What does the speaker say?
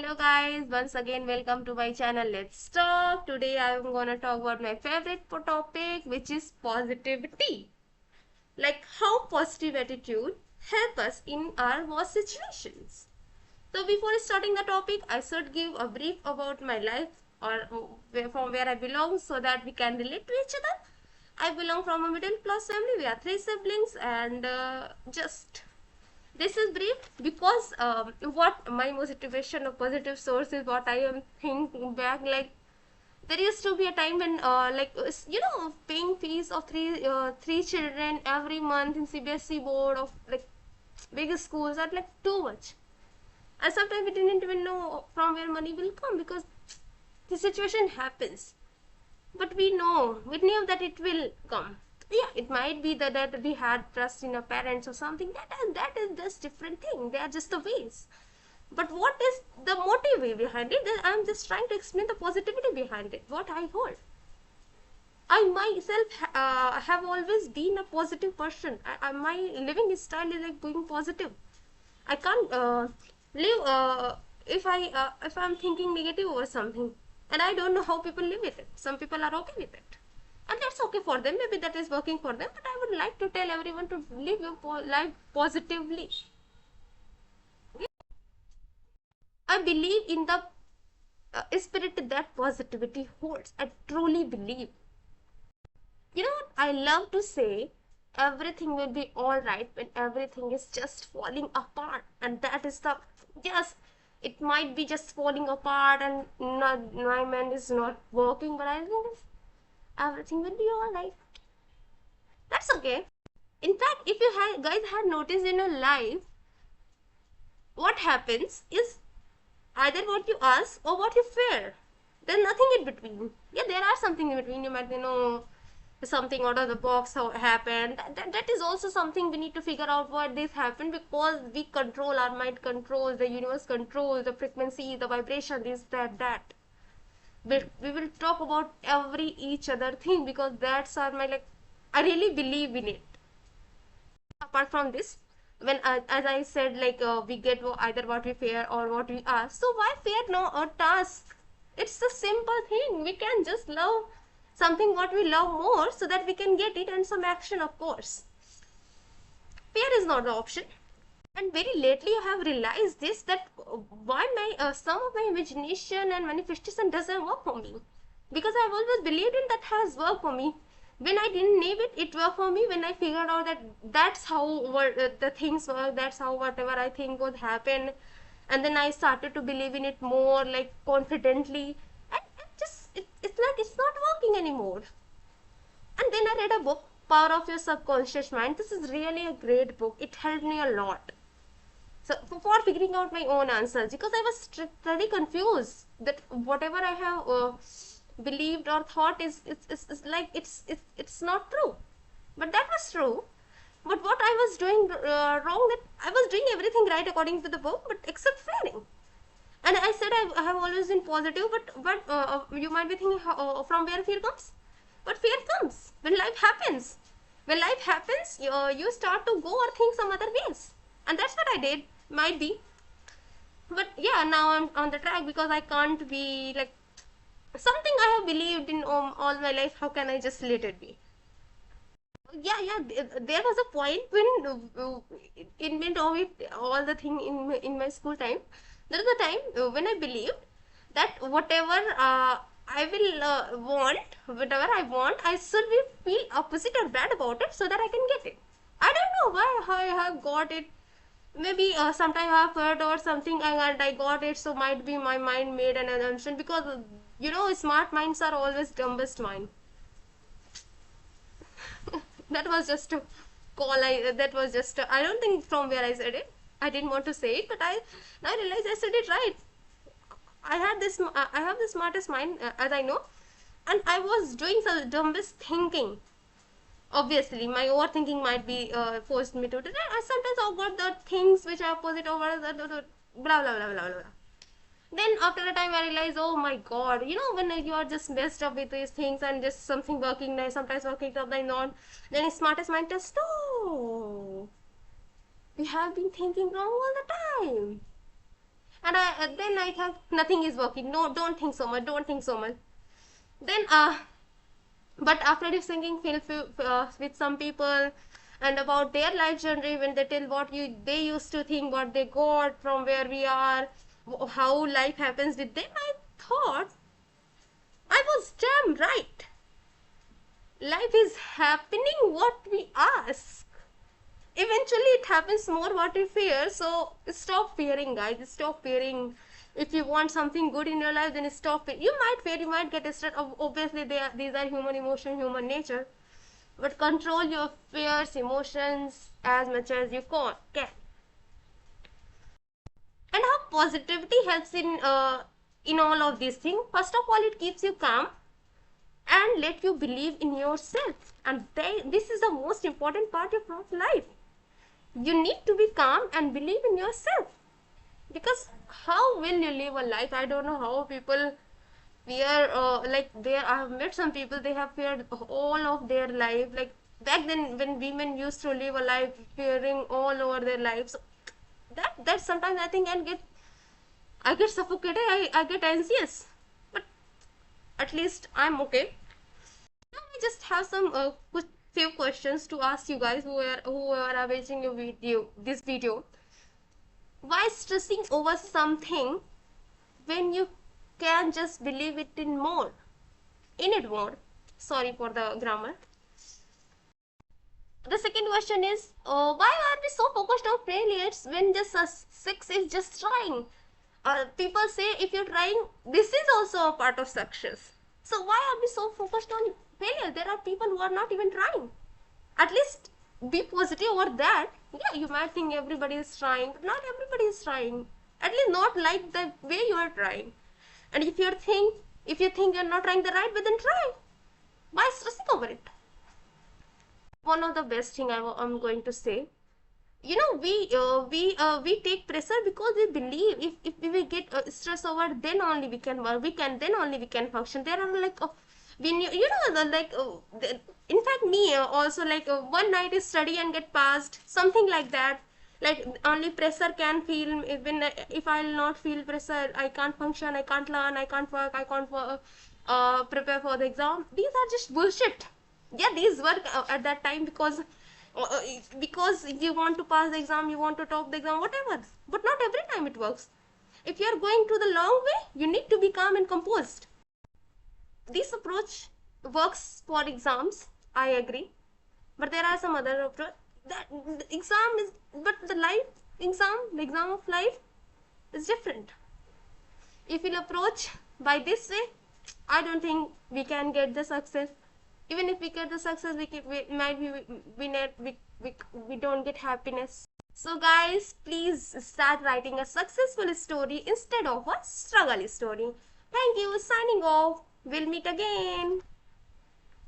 Hello guys, once again welcome to my channel Let's Talk. Today I am gonna talk about my favorite topic, which is positivity. Like how positive attitude help us in our worst situations. So before starting the topic, I should give a brief about my life or from where I belong so that we can relate to each other. I belong from a middle class family. We are three siblings and just this is brief because what my motivation of positive source is what I am thinking back. Like there used to be a time when paying fees of three children every month in CBSE board of like big schools are like too much, and sometimes we didn't even know from where money will come because the situation happens, but we knew that it will come. Yeah, it might be that we had trust in our parents or something. That is just different thing. They are just the ways. But what is the motive behind it? Then I'm just trying to explain the positivity behind it. What I hold. I myself have always been a positive person. My living style is like being positive. I can't live if I'm thinking negative over something, and I don't know how people live with it. Some people are okay with it, and that's okay for them. Maybe that is working for them. But I would like to tell everyone to live your life positively. I believe in the spirit that positivity holds. I truly believe. You know what? I love to say everything will be all right when everything is just falling apart, and that is the yes. It might be just falling apart, and not, my mind is not working, but I think everything will be all right. That's okay. In fact, if you guys had noticed in your life, what happens is either what you ask or what you fear. There's nothing in between. Yeah, there are something in between. You might know something out of the box how happened. That is also something we need to figure out why this happened, because we control, our mind controls, the universe controls the frequency, the vibration, this, that. We will talk about every each other thing because that's our my like I really believe in it. Apart from this, when as I said, like we get either what we fear or what we ask. So why fear no a task? It's a simple thing. We can just love something what we love more so that we can get it, and some action, of course. Fear is not the option. And very lately I have realized this, that why my some of my imagination and manifestation doesn't work for me, because I've always believed in that has worked for me. When I didn't name it, it worked for me. When I figured out that that's how the things work, that's how whatever I think would happen, and then I started to believe in it more like confidently, and just it's like it's not working anymore. And then I read a book, Power of Your Subconscious Mind. This is really a great book. It helped me a lot, so for figuring out my own answers, because I was very confused that whatever I have believed or thought is like it's not true. But that was true. But what I was doing wrong, that I was doing everything right according to the book, but except fearing. And I said I have always been positive, but you might be thinking from where fear comes. But fear comes when life happens. When life happens, you start to go or think some other ways, and that's what I did. Might be, but yeah, now I'm on the track because I can't be like something I have believed in all my life. How can I just let it be? Yeah. There was a point when it meant all the thing in my school time. There was a time when I believed that whatever I will whatever I want, I should be feel opposite or bad about it so that I can get it. I don't know why I have got it. Maybe sometime I have heard or something and I got it, so might be my mind made an assumption, because smart minds are always dumbest mind. That was just a that was just I don't think from where I said it. I didn't want to say it, but I now realize I said it right. I have the smartest mind, as I know, and I was doing some dumbest thinking. Obviously, my overthinking might be forced me to do that. I sometimes forgot the things which are opposite over the blah blah blah blah blah. Then after a time I realized, oh my god, when you are just messed up with these things and just something working nice, sometimes working, sometimes not, then his smartest mind just, no, we have been thinking wrong all the time. And then I thought nothing is working. No, don't think so much. Don't think so much. Then but after discussing with some people and about their life journey, when they tell what they used to think, what they got from where we are, how life happens with them, I thought I was damn right. Life is happening what we ask. Eventually it happens more what we fear. So stop fearing, guys. Stop fearing. If you want something good in your life, then stop it. You might fear, you might get stressed. Obviously these are human emotion, human nature, but control your fears, emotions as much as you can. And how positivity helps in all of these things. First of all, it keeps you calm and let you believe in yourself, and this is the most important part of life. You need to be calm and believe in yourself, because how will you live a life? I don't know how people fear, like there I have met some people, they have feared all of their life, like back then when women used to live a life fearing all over their lives. That sometimes I think I get suffocated, I get anxious, but at least I'm okay. Now I just have some few questions to ask you guys who are watching your this video. Why stressing over something when you can just believe it in it more? Sorry for the grammar. The second question is, why are we so focused on failures when just success is just trying? People say if you're trying, this is also a part of success. So why are we so focused on failure? There are people who are not even trying. At least be positive over that. Yeah, you might think everybody is trying, but not everybody is trying. At least not like the way you are trying. And if you think you're not trying the right way, then try. Why stressing over it? One of the best thing I'm going to say, you know, we take pressure because we believe if we get stress over, then only we can work, then only we can function. There are like when you know the like in fact me also like one night is study and get passed, something like that. Like only pressure can feel, even if I'll not feel pressure, I can't function, I can't learn, I can't work, I can't prepare for the exam. These are just bullshit. Yeah, these work at that time because you want to pass the exam, you want to top the exam, whatever, but not every time it works. If you are going to the long way, you need to be calm and composed. This approach works for exams, I agree, but there are some other approach. That the exam is, but the life exam, the exam of life is different. If we'll approach by this way, I don't think we can get the success. Even if we get the success, we might be we don't get happiness. So guys, please start writing a successful story instead of a struggle story. Thank you. Signing off. We'll meet again.